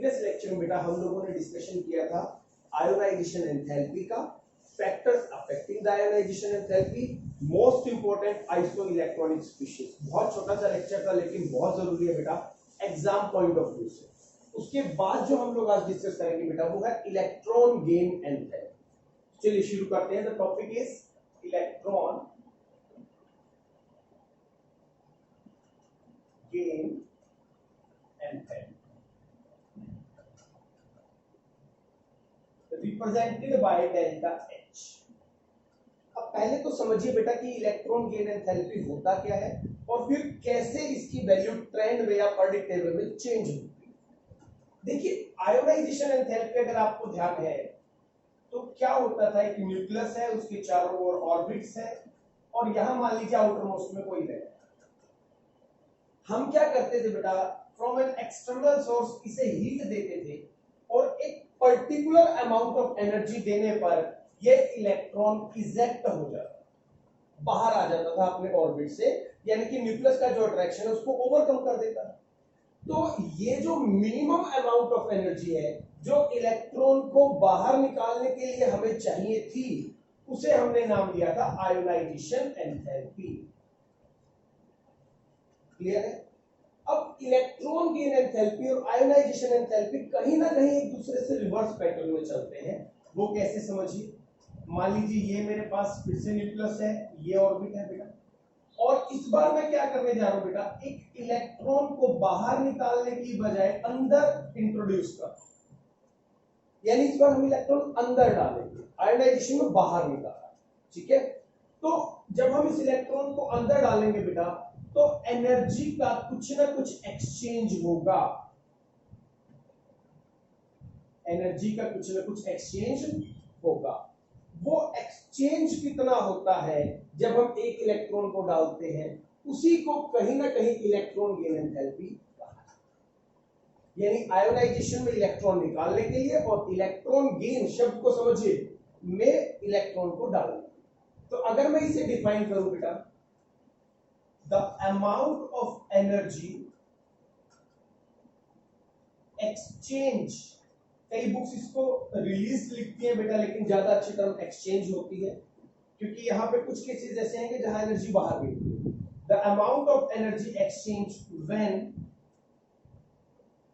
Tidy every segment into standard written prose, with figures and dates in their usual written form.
Previous lecture में बेटा हम लोगों ने डिस्कशन किया था आयोनाइजेशन एंथैल्पी का, factors affecting the ionisation enthalpy, most important iso electronic species. बहुत छोटा सा लेक्चर था लेकिन बहुत जरूरी है बेटा एग्जाम पॉइंट ऑफ व्यू से। उसके बाद जो हम लोग आज डिस्कस करेंगे बेटा वो है इलेक्ट्रॉन गेन एंथैल्पी। चलिए शुरू करते हैं। The topic is electron gain enthalpy represented by delta H. अब पहले तो समझिए बेटा कि इलेक्ट्रॉन गेन एंथैल्पी होता क्या है और फिर कैसे इसकी वैल्यू ट्रेंड में या पर टेबल में चेंज होती है। देखिए आयोनाइजेशन एंथैल्पी अगर आपको ध्यान है तो क्या होता था, एक न्यूक्लियस है, उसके चारों ओर ऑर्बिट्स है और यहां मान लीजिए आउटर मोस्ट में कोई है। हम क्या करते थे बेटा, फ्रॉम एन एक्सटर्नल सोर्स इसे हीट देते थे और एक पर्टिकुलर अमाउंट ऑफ एनर्जी देने पर यह इलेक्ट्रॉन इजेक्ट हो जाता, बाहर आ जाता था अपने ऑर्बिट से, यानी कि न्यूक्लियस का जो अट्रैक्शन है उसको ओवरकम कर देता है। तो ये जो मिनिमम अमाउंट ऑफ एनर्जी है जो इलेक्ट्रॉन को बाहर निकालने के लिए हमें चाहिए थी, उसे हमने नाम दिया था आयोनाइजेशन एंथैल्पी। क्लियर है? अब इलेक्ट्रॉन गेन एंथैल्पी और आयोनाइजेशन एंथैल्पी कहीं ना कहीं एक दूसरे से रिवर्स पैटर्न में चलते हैं। वो कैसे समझिए, मान लीजिए ये मेरे पास फिर से न्यूक्लियस है, ये ऑर्बिट है बेटा, और इस बार मैं क्या करने जा रहा हूं बेटा, एक इलेक्ट्रॉन को बाहर निकालने की बजाय अंदर इंट्रोड्यूस कर, यानी इस बार हम इलेक्ट्रॉन अंदर डालेंगे, आयोनाइजेशन में बाहर निकाला। ठीक है, तो जब हम इस इलेक्ट्रॉन को अंदर डालेंगे बेटा तो एनर्जी का कुछ ना कुछ एक्सचेंज होगा, एनर्जी का कुछ ना कुछ एक्सचेंज होगा। वो एक्सचेंज कितना होता है जब हम एक इलेक्ट्रॉन को डालते हैं, उसी को कहीं ना कहीं इलेक्ट्रॉन गेन एंथैल्पी कहा है। यानी आयोनाइजेशन में इलेक्ट्रॉन निकालने के लिए और इलेक्ट्रॉन गेन शब्द को समझिए में इलेक्ट्रॉन को डालने। तो अगर मैं इसे डिफाइन करूं बेटा, the amount of energy exchange, कई बुक्स इसको रिलीज लिखती है बेटा लेकिन ज्यादा अच्छी टर्म एक्सचेंज होती है, क्योंकि यहां पे कुछ केसेस ऐसे हैं कि जहां एनर्जी बाहर निकलती है। The amount of energy exchange when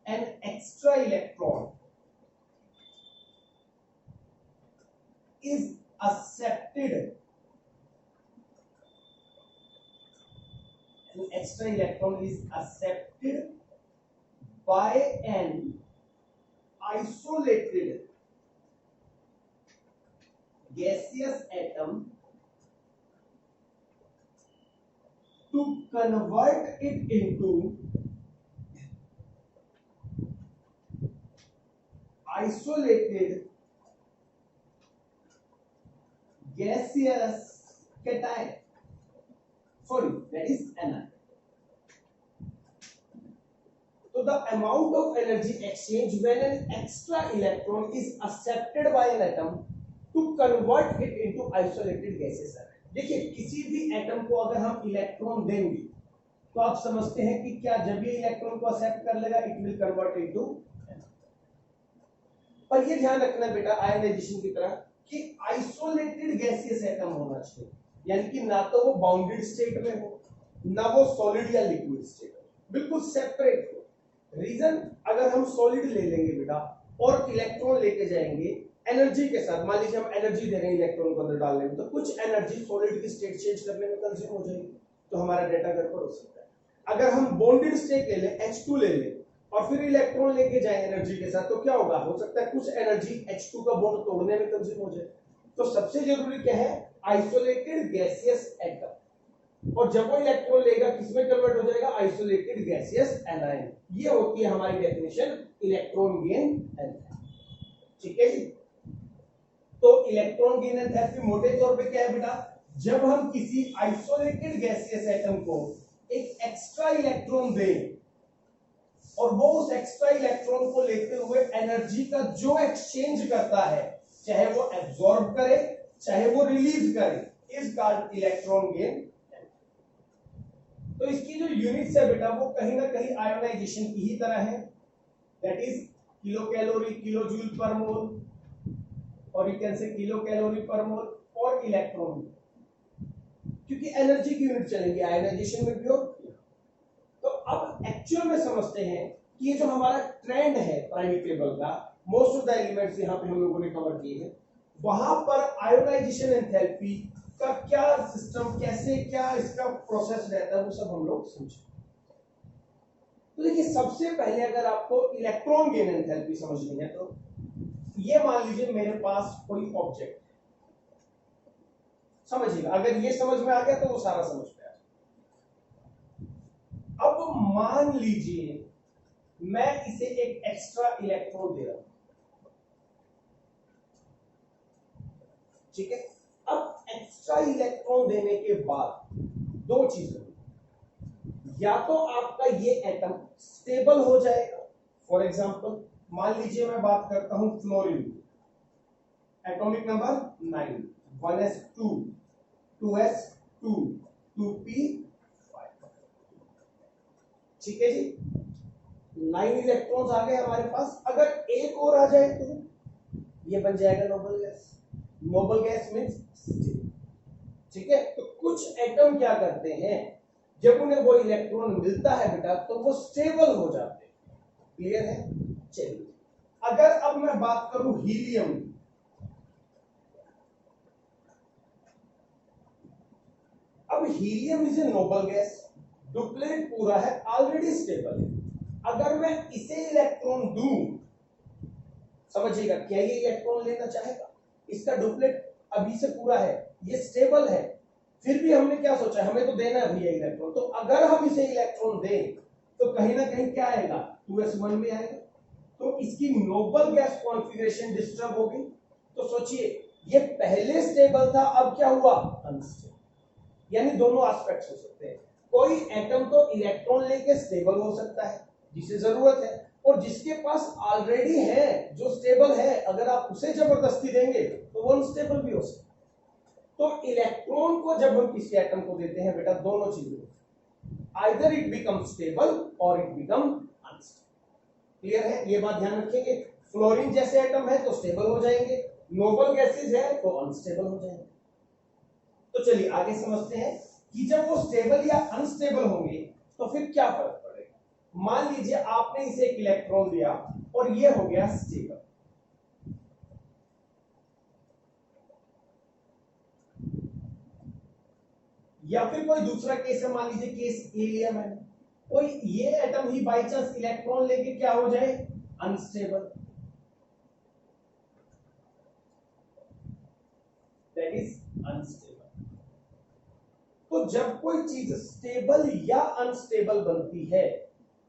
an extra electron is accepted, an extra electron is accepted by an isolated gaseous atom to convert it into isolated gaseous cation, sorry, that is anion. So the amount of energy exchange when an extra electron is accepted by an atom to convert it into isolated gaseous atom. देखिए किसी भी atom को अगर हम electron देंगे तो आप समझते हैं कि क्या जब ये इलेक्ट्रॉन को एक्सेप्ट कर लेगा इट विल कन्वर्ट इनटू, पर ये ध्यान रखना बेटा आयोनाइजेशन की तरह कि आइसोलेटेड गैसियस एटम होना चाहिए, यानी कि ना तो वो बाउंडेड स्टेट में हो ना वो सॉलिड या लिक्विड स्टेट हो, बिल्कुल सेपरेट हो। रीजन, अगर हम सॉलिड ले लेंगे बेटा और इलेक्ट्रॉन लेके जाएंगे एनर्जी के साथ, मान लीजिए हम एनर्जी दे रहे हैं इलेक्ट्रॉन को अंदर डालने में, तो कुछ एनर्जी सॉलिड की स्टेट चेंज करने में कंज्यूम हो जाएगी, तो हमारा डेटा गड़बड़ हो सकता है। अगर हम बॉन्डेड स्टेट ले लें, H2 ले लें और फिर इलेक्ट्रॉन लेके जाए एनर्जी के साथ, तो क्या होगा, हो सकता है कुछ एनर्जी H2 का बॉन्ड तोड़ने में कंज्यूम हो जाए। तो सबसे जरूरी क्या है, आइसोलेटेड गैसियस एटम, और जब वो इलेक्ट्रॉन लेगा किसमें कन्वर्ट हो जाएगा, आइसोलेटेड गैसियस एनायन। ये होती है हमारी डेफिनेशन इलेक्ट्रॉन गेन एंथैल्पी। ठीक है जी, तो इलेक्ट्रॉन गेन एंथैल्पी मोटे तौर पे क्या है बेटा, जब हम किसी आइसोलेटेड गैसियस एटम को एक एक्स्ट्रा इलेक्ट्रॉन दें और वो उस एक्स्ट्रा इलेक्ट्रॉन को लेते हुए एनर्जी का जो एक्सचेंज करता है, चाहे वो एब्जॉर्ब करे चाहे वो रिलीज करे, इज कॉल्ड इलेक्ट्रॉन गेन। तो इसकी जो यूनिट्स है बेटा वो कहीं ना कहीं आयोनाइजेशन की ही तरह है, that is kilocalorie kilojoule per mole, और you can say kilocalorie per mole, और इलेक्ट्रॉन, क्योंकि एनर्जी की यूनिट चलेंगे आयनाइजेशन में भी हो। तो अब एक्चुअल में समझते हैं कि ये जो हमारा ट्रेंड है प्राइमरी टेबल का, मोस्ट ऑफ द एलिमेंट्स यहाँ पे हम लोगों ने कवर किए हैं, वहां पर आयोनाइजेशन एंथैल्पी का क्या सिस्टम, कैसे क्या इसका प्रोसेस रहता है, वो सब हम लोग समझे। तो देखिए सबसे पहले अगर आपको इलेक्ट्रॉन गेन एंथैल्पी समझनी है तो ये मान लीजिए मेरे पास कोई ऑब्जेक्ट, समझिएगा, अगर ये समझ में आ गया तो वो सारा समझ में आ गया। अब मान लीजिए मैं इसे एक एक्स्ट्रा इलेक्ट्रॉन दे रहा हूं, ठीक है। अब एक्स्ट्रा इलेक्ट्रॉन देने के बाद दो चीजें, या तो आपका ये एटम स्टेबल हो जाएगा, फॉर एग्जांपल मान लीजिए मैं बात करता हूं fluorine, atomic number 9, 1s2 2s2 2p5, ठीक है जी, 9 इलेक्ट्रॉन्स आ गए हमारे पास। अगर एक और आ जाए तो ये बन जाएगा noble gas. Noble gas means, ठीक है। तो कुछ एटम क्या करते हैं, जब उन्हें वो इलेक्ट्रॉन मिलता है बेटा तो वो स्टेबल हो जाते हैं, क्लियर है। चलिए अगर अब मैं बात करूं हीलियम, अब helium is a noble gas, duplet पूरा है, ऑलरेडी स्टेबल है। अगर मैं इसे इलेक्ट्रॉन दूं, समझिएगा, क्या ये इलेक्ट्रॉन लेना चाहेगा, इसका डुप्लेट अभी से पूरा है, ये स्टेबल है, फिर भी हमने क्या सोचा, हमें तो देना भी है इलेक्ट्रॉन, तो अगर हम इसे इलेक्ट्रॉन दें तो कहीं ना कहीं क्या आएगा, 2s1 में आएगा, तो इसकी नोबल गैस कॉन्फ़िगरेशन डिस्टर्ब होगी। तो सोचिए ये पहले स्टेबल था, अब क्या हुआ, अनस्टेबल। यानी दोनों एस्पेक्ट्स हो सकते हैं, कोई एटम तो इलेक्ट्रॉन लेके स्टेबल हो सकता है जिसे जरूरत है, और जिसके पास ऑलरेडी है जो स्टेबल है, अगर आप उसे जबरदस्ती देंगे तो वो अनस्टेबल भी हो सकता है। तो इलेक्ट्रॉन को जब हम किसी एटम को देते हैं बेटा, दोनों चीजें, आइदर इट बिकम स्टेबल और इट बिकम अनस्टेबल, क्लियर है, ये बात ध्यान रखेंगे। फ्लोरीन जैसे एटम है तो स्टेबल हो जाएंगे, नोबल गैसेस है तो अनस्टेबल हो जाएंगे। तो चलिए आगे समझते हैं कि जब वो स्टेबल या अनस्टेबल होंगे तो फिर क्या फर्क पड़ेगा। मान लीजिए आपने इसे एक इलेक्ट्रॉन दिया और ये हो गया स्टेबल, या फिर कोई दूसरा केस है, मान लीजिए केस ए लिया मैंने, कोई ये atom he by chance electron लेके क्या हो जाए, अनस्टेबल, दैट इज अनस्टेबल। तो जब कोई चीज स्टेबल या अनस्टेबल बनती है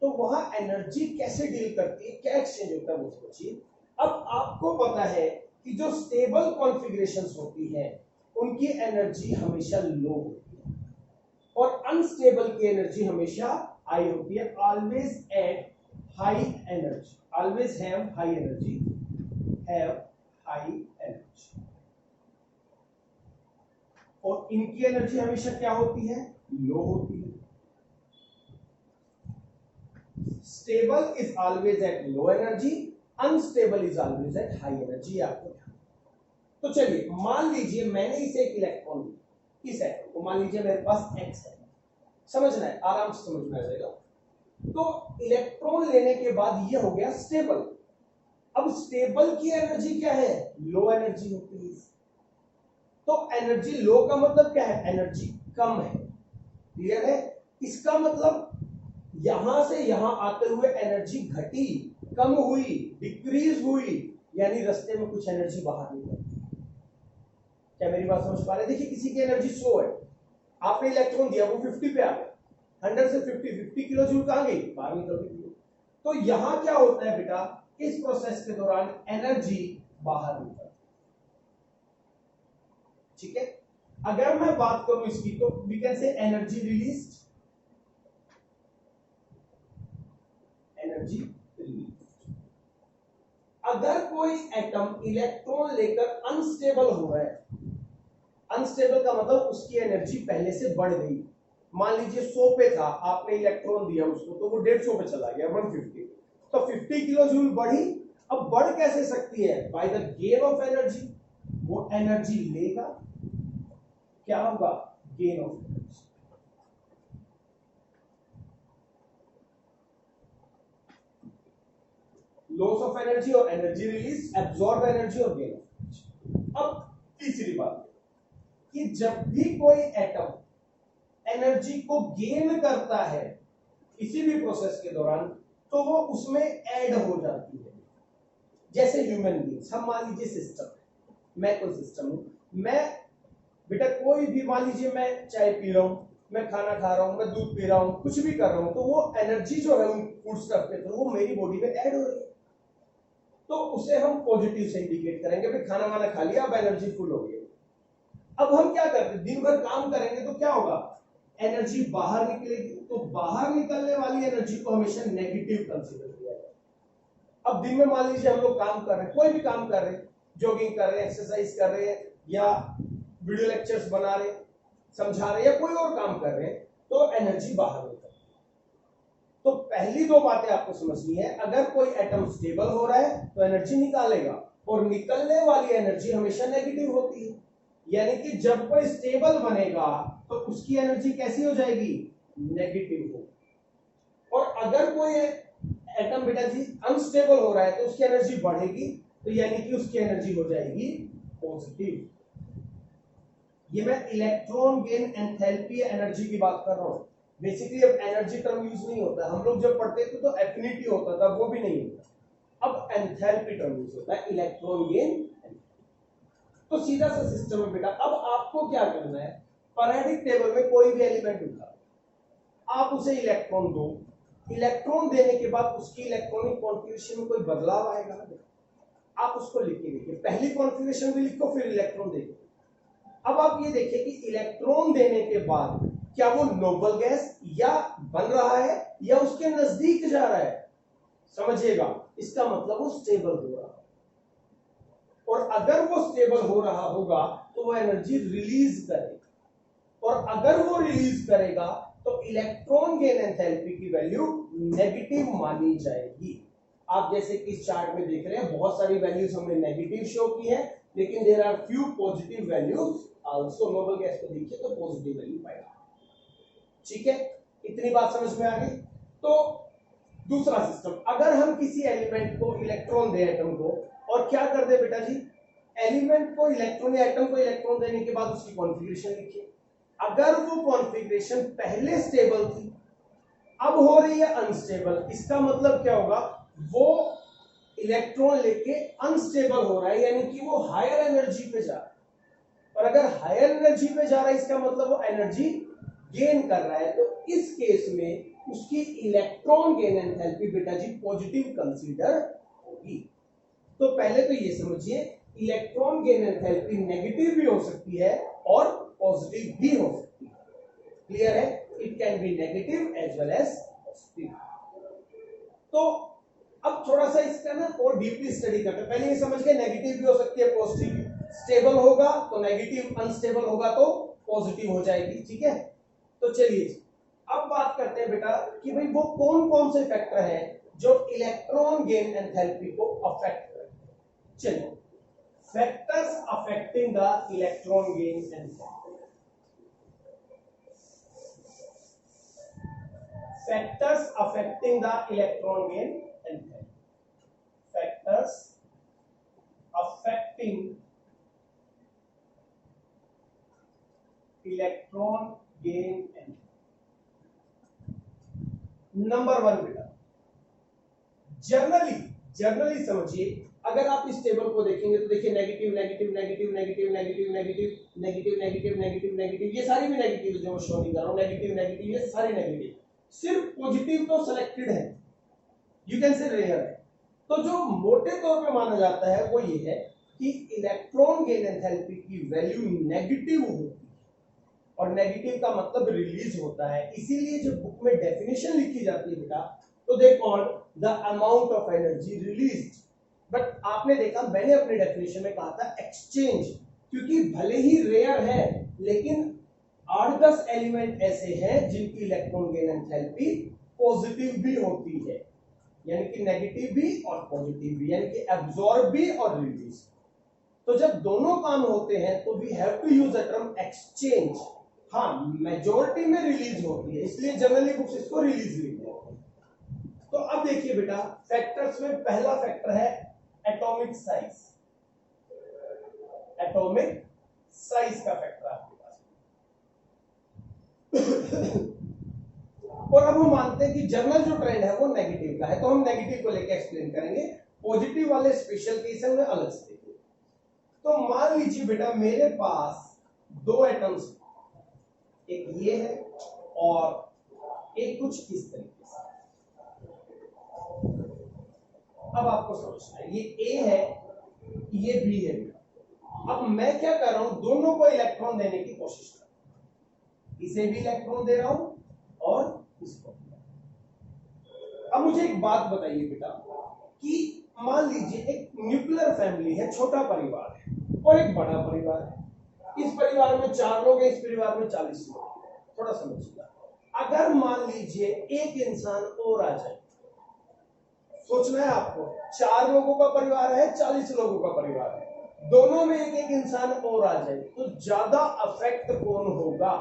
तो वहां एनर्जी कैसे डील करती है, क्या एक्सचेंज होता है, वो सोचिए। अब आपको पता है कि जो स्टेबल कॉन्फ़िगरेशंस होती हैं उनकी एनर्जी हमेशा लो होती है, और अनस्टेबल की एनर्जी हमेशा हाई होती है, always at high energy, always have high energy, have high energy. और इनकी एनर्जी हमेशा क्या होती है, लो होती है। Stable is always at low energy, unstable is always at high energy, आपको ध्यान। तो चलिए मान लीजिए मैंने इसे एक इलेक्ट्रॉन दिया, इस एटम को मान लीजिए मेरे पास x है, समझना है, आराम से समझ में आ जाएगा। तो इलेक्ट्रॉन लेने के बाद ये हो गया स्टेबल। अब स्टेबल की एनर्जी क्या है, लो एनर्जी होती है। तो एनर्जी लो का मतलब क्या है, एनर्जी कम है, क्लियर है। इसका मतलब यहां से यहां आते हुए एनर्जी घटी, कम हुई, डिक्रीज हुई, यानी रास्ते में कुछ एनर्जी बाहर निकली। क्या मेरी बात समझ पा रहे हैं? देखिए किसी की एनर्जी 100 है, आपने इलेक्ट्रॉन दिया वो 50 पे आ गया, 100 से 50 किलो जूल कहां गई, बाहर निकल गई। तो यहां क्या होता है बेटा, इस प्रोसेस के दौरान एनर्जी बाहर निकल, ठीक है। अगर मैं बात करूं इसकी तो we can say energy released, energy released. अगर कोई एटम इलेक्ट्रॉन लेकर अनस्टेबल हो रहा है, अनस्टेबल का मतलब उसकी एनर्जी पहले से बढ़ गई, मान लीजिए 100 पे था, आपने इलेक्ट्रॉन दिया उसको तो वो 150 पे चला गया, 150, तो 50 किलो जूल बढ़ी अब बढ़ कैसे सकती है? By the gain of energy. वो एनर्जी लेगा, क्या होगा? Gain of energy. Loss of energy और एनर्जी रिलीज, एब्जॉर्ब एनर्जी और गेन ऑफ एनर्जी। अब तीसरी बात कि जब भी कोई एटम एनर्जी को गेन करता है किसी भी प्रोसेस के दौरान, तो वो उसमें ऐड हो जाती है। जैसे ह्यूमन बींग्स, हम मान लीजिए सिस्टम, मैं कोई सिस्टम हूं, मैं बेटा कोई भी मान लीजिए मैं चाय पी रहा हूं, मैं खाना खा रहा हूं, मैं दूध पी रहा हूं, कुछ भी कर रहा हूं, तो वो एनर्जी जो है फूड स्टफ के थ्रू वो मेरी बॉडी में ऐड हो रही है, तो उसे हम पॉजिटिव से इंडिकेट करेंगे, भाई खाना वाना खा लिया, अब एनर्जी फुल हो गई। अब हम क्या करते हैं, दिन भर काम करेंगे तो क्या होगा? एनर्जी बाहर निकलेगी, तो बाहर निकलने वाली एनर्जी को हमेशा नेगेटिव कंसीडर किया जाए। अब दिन में मान लीजिए हम लोग काम कर रहे हैं, कोई भी काम कर रहे हैं, जॉगिंग कर रहे हैं, एक्सरसाइज कर रहे हैं, या वीडियो लेक्चर्स बना रहे हैं, समझा रहे हैं, या कोई और काम कर रहे हैं, तो एनर्जी बाहर निकल। तो पहली दो बातें आपको समझनी है, अगर कोई एटम स्टेबल हो रहा है तो एनर्जी निकालेगा, और निकलने वाली एनर्जी हमेशा नेगेटिव होती है। यानी कि जब कोई स्टेबल बनेगा तो उसकी एनर्जी कैसी हो जाएगी? नेगेटिव हो। और अगर कोई एटम बेटा जी अनस्टेबल हो रहा है तो उसकी एनर्जी बढ़ेगी, तो यानी कि उसकी एनर्जी हो जाएगी पॉजिटिव। ये मैं इलेक्ट्रॉन गेन एंथैल्पी एनर्जी की बात कर रहा हूं। बेसिकली अब एनर्जी टर्म यूज नहीं होता, हम लोग जब पढ़ते थे तो एफिनिटी होता था, वो भी नहीं होता, अब एंथैल्पी टर्म यूज होता है, इलेक्ट्रॉन गेन। तो सीधा सा सिस्टम है बेटा। अब आपको क्या करना है, पीरियोडिक टेबल में कोई भी एलिमेंट उठा, आप उसे इलेक्ट्रॉन दो, इलेक्ट्रॉन देने के बाद उसकी इलेक्ट्रॉनिक कॉन्फ़िगरेशन में कोई बदलाव आएगा ना बेटा, आप उसको लिख के देखिए, पहली कॉन्फ़िगरेशन भी लिखो, फिर इलेक्ट्रॉन देखिए। अब आप ये देखिए कि इलेक्ट्रॉन देने के बाद क्या वो नोबल गैस या बन रहा है या उसके नजदीक जा रहा है? समझिएगा, इसका मतलब वो स्टेबल हो रहा है, और अगर वो स्टेबल हो रहा होगा तो वो एनर्जी रिलीज करेगा, और अगर वो रिलीज करेगा तो इलेक्ट्रॉन गेन एंथैल्पी की वैल्यू नेगेटिव मानी जाएगी। आप जैसे कि इस चार्ट में देख रहे हैं, बहुत सारी वैल्यूज हमने नेगेटिव शो की है, लेकिन there are few positive values also. Noble gas को देखिए तो पॉजिटिव वैल्यू पाएगा। ठीक है, इतनी बात समझ में आ गई। तो दूसरा सिस्टम, अगर हम किसी एलिमेंट को इलेक्ट्रॉन दे, एटम को, और क्या कर दे बेटा जी, एलिमेंट को इलेक्ट्रॉन या एटम को इलेक्ट्रॉन देने के बाद उसकी कॉन्फ़िगरेशन लिखिए। अगर वो कॉन्फ़िगरेशन पहले स्टेबल थी, अब हो रही है अनस्टेबल, इसका मतलब क्या होगा? वो इलेक्ट्रॉन लेके अनस्टेबल हो रहा है, यानी कि वो हायर एनर्जी पे जा रहा है। और अगर हायर एनर्जी पे जा रहा है, इसका मतलब वो एनर्जी गेन कर रहा है। तो इस केस में उसकी इलेक्ट्रॉन गेन एंथैल्पी बेटा जी पॉजिटिव कंसीडर होगी। तो पहले तो ये समझिए, इलेक्ट्रॉन गेन एंथैल्पी नेगेटिव भी हो सकती है और पॉजिटिव भी हो सकती है। क्लियर है? It can be negative as well as positive. तो अब थोड़ा सा इसका ना और डीपली स्टडी करते हैं। पहले ये समझ गए नेगेटिव भी हो सकती है, पॉजिटिव भी। स्टेबल होगा तो नेगेटिव, अनस्टेबल होगा तो पॉजिटिव हो जाएगी। ठीक है, तो चलिए अब बात करते हैं बेटा कि भाई वो कौन कौन से फैक्टर हैं जो इलेक्ट्रॉन गेन एंथैल्पी को अफेक्ट करते हैं। चलिए, factors affecting the electron gain enthalpy. Factors affecting the electron gain enthalpy. Factors affecting electron gain enthalpy. Number one बेटा, जर्नली समझिए, अगर आप इस टेबल को देखेंगे तो देखिए negative negative negative negative negative negative negative negative negative negative, ये सारी भी नेगेटिव जो शो नहीं कर रहा हूं, नेगेटिव नेगेटिव, ये सारे नेगेटिव। सिर्फ पॉजिटिव तो सिलेक्टेड है, यू कैन से रेयर है। तो जो मोटे तौर पे माना जाता है वो ये है कि इलेक्ट्रॉन गेन एंथैल्पी की वैल्यू नेगेटिव होती है, और नेगेटिव का मतलब रिलीज होता है। इसीलिए जब बुक में डेफिनेशन लिखी जाती है बेटा, तो they called the amount of energy released. But आपने देखा, मैंने अपने डेफिनेशन में कहा था एक्सचेंज, क्योंकि भले ही रेयर है लेकिन 8-10 एलिमेंट ऐसे हैं जिनकी इलेक्ट्रॉन गेन एंथैल्पी पॉजिटिव भी होती है। यानी कि नेगेटिव भी और पॉजिटिव भी, यानी कि एब्जॉर्ब भी और रिलीज। तो जब दोनों काम होते हैं तो we have to use the term exchange. हाँ, मेजॉरिटी में रिलीज होती है, इसलिए जनरली बुक्स इसको रिलीज लिखते हैं। तो अब देखिए बेटा, फैक्टर्स में पहला फैक्टर है एटॉमिक साइज। एटॉमिक साइज का फैक्टर आपके पास। और अब हम मानते हैं कि जनरल जो ट्रेंड है वो नेगेटिव का है, तो हम नेगेटिव को लेकर एक्सप्लेन करेंगे, पॉजिटिव वाले स्पेशल केस में अलग से देखेंगे। तो मान लीजिए बेटा मेरे पास दो एटम्स, एक ये है और एक कुछ इस तरीके से। अब आपको समझना है, ये A है, ये B है बेटा। अब मैं क्या कर रहा हूं, दोनों को इलेक्ट्रॉन देने की कोशिश कर रहा हूं, इसे भी इलेक्ट्रॉन दे रहा हूं और इसको। अब मुझे एक बात बताइए बेटा कि मान लीजिए एक न्यूक्लियर फैमिली है, छोटा परिवार है, और एक बड़ा परिवार है। इस परिवार में 4 लोग हैं, इस परिवार में 40 लोग हैं। थोड़ा समझिएगा, अगर मान लीजिए एक इंसान और आ जाए, सोचना है आपको, 4 लोगों का परिवार है, 40 लोगों का परिवार है, दोनों में एक एक इंसान और आ जाए, तो ज्यादा अफेक्ट कौन होगा,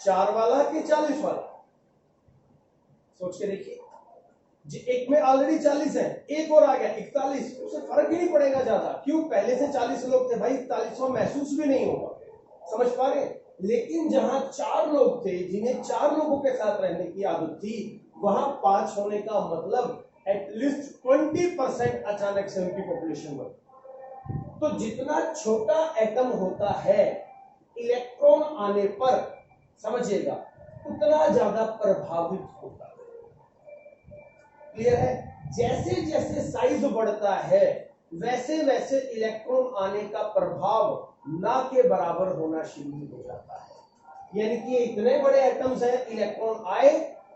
4 वाला कि 40 वाला? सोच के देखिए, एक में ऑलरेडी 40 है, एक और आ गया 41, उसे फर्क ही नहीं पड़ेगा ज्यादा। क्यों? पहले से 40 लोग थे भाई, 41वां महसूस भी नहीं होगा। समझ पा रहे? लेकिन जहां 4 लोग थे, जिन्हें 4 लोगों के साथ रहने की आदत थी, वहां 5 होने का मतलब एटलीस्ट 20% अचानक से उनकी पॉपुलेशन बढ़। तो जितना छोटा एटम होता है, इलेक्ट्रॉन आने पर समझिएगा उतना ज्यादा प्रभावित होता है। क्लियर है? जैसे जैसे साइज बढ़ता है वैसे वैसे इलेक्ट्रॉन आने का प्रभाव ना के बराबर होना शुरू हो जाता है। यानी कि इतने बड़े एटम्स हैं, इलेक्ट्रॉन आए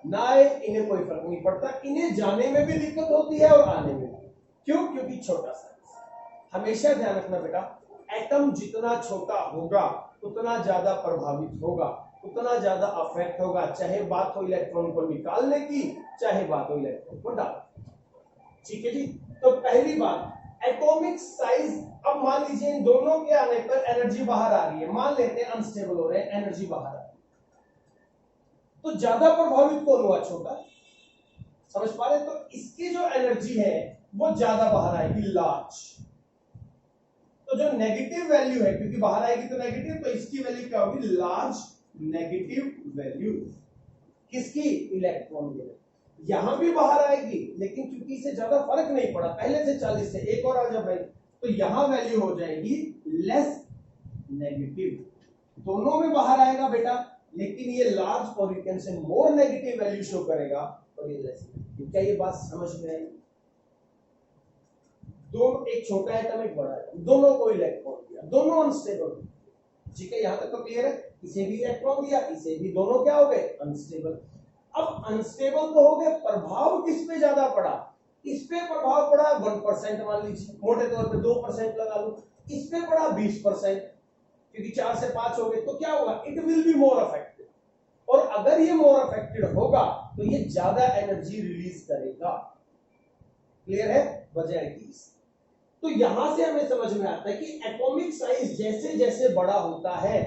ना आए इन्हें कोई फर्क नहीं पड़ता, इन्हें जाने में भी दिक्कत होती है और आने में भी। क्यों? क्योंकि छोटा साइज। हमेशा ध्यान रखना बेटा, एटम जितना छोटा होगा उतना ज्यादा प्रभावित होगा, उतना ज्यादा अफेक्ट होगा, चाहे बात हो इलेक्ट्रॉन को निकालने की, चाहे बात हो इलेक्ट्रॉन को डालने की। ठीक है जी? तो पहली बात एटॉमिक साइज। अब मान लीजिए इन दोनों के आने पर एनर्जी बाहर आ रही है, मान लेते हैं अनस्टेबल हो रहे हैं, एनर्जी बाहर आ रही है, तो ज्यादा प्रभावित कौन हुआ? छोटा। समझ पा रहे? तो इसकी जो एनर्जी है वो ज्यादा बाहर आएगी, लार्ज। तो जो नेगेटिव वैल्यू है, क्योंकि बाहर आएगी तो नेगेटिव, तो इसकी वैल्यू क्या होगी? Large negative value. किसकी? इलेक्ट्रॉन की। यहां भी बाहर आएगी, लेकिन क्योंकि इसे ज्यादा फर्क नहीं पड़ा, पहले से 40 से एक और आ जाए, तो यहां वैल्यू हो जाएगी लेस नेगेटिव। दोनों में बाहर आएगा बेटा, लेकिन ये लार्ज और यू कैन से मोर नेगेटिव वैल्यू शो करेगा और ये लेस। क्या ये बात समझ में आई? दो, एक छोटा एटम एक बड़ा एटम, दोनों को इलेक्ट्रॉन दिया, दोनों अनस्टेबल। ठीक है, यहां तक तो क्लियर है? इसे भी इलेक्ट्रॉन दिया, इसे भी, दोनों क्या हो गए? अनस्टेबल। अब अनस्टेबल तो हो गए, प्रभाव किस पे ज्यादा पड़ा? इस पे प्रभाव पड़ा 1%, मान लीजिए मोटे तौर पे 2% लगा लो, इस पे पड़ा 20%, क्योंकि 4 से 5 हो गए, तो क्या होगा? It will be more affected. और अगर ये मोर अफेक्टेड होगा तो ये ज्यादा एनर्जी रिलीज करेगा। क्लियर है? वजह की। तो यहां से हमें समझ में आता है कि एटॉमिक साइज जैसे जैसे बड़ा होता है,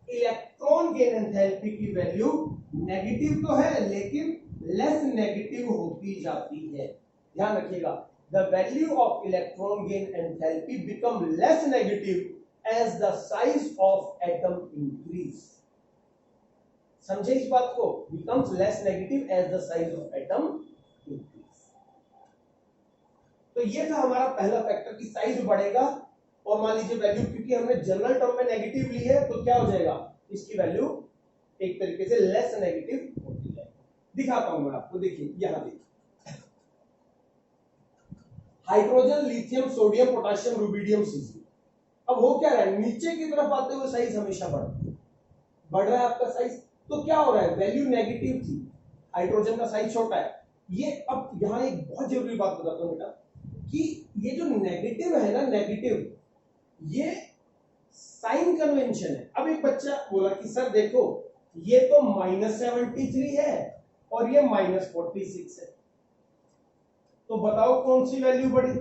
इलेक्ट्रॉन गेन एंथैल्पी की वैल्यू नेगेटिव तो है लेकिन लेस नेगेटिव होती जाती है। ध्यान रखिएगा, the value of electron gain enthalpy become less negative as the size of atom increase. समझे इस बात को? Becomes less negative as the size of atom increase. तो ये था हमारा पहला फैक्टर कि साइज बढ़ेगा, और मान लीजिए वैल्यू, क्योंकि हमने जनरल टर्म में नेगेटिव ली है, तो क्या हो जाएगा? इसकी वैल्यू एक तरीके से लेस नेगेटिव होती है। दिखाता हूं मैं आपको, देखिए यहां देखिए, hydrogen, lithium, sodium, potassium, rubidium, caesium. अब हो क्या रहा है? नीचे की तरफ आते हुए साइज हमेशा बढ़ रहा है आपका साइज। तो क्या हो रहा है? वैल्यू नेगेटिव थी, हाइड्रोजन का साइज छोटा है। ये अब यहां एक बहुत जरूरी बात बताता हूं बेटा, कि ये जो नेगेटिव है ना, नेगेटिव, ये साइन कन्वेंशन है। अब एक बच्चा बोला कि सर देखो, ये तो -73 है और ये -46 है, तो बताओ कौन सी वैल्यू बढ़ी?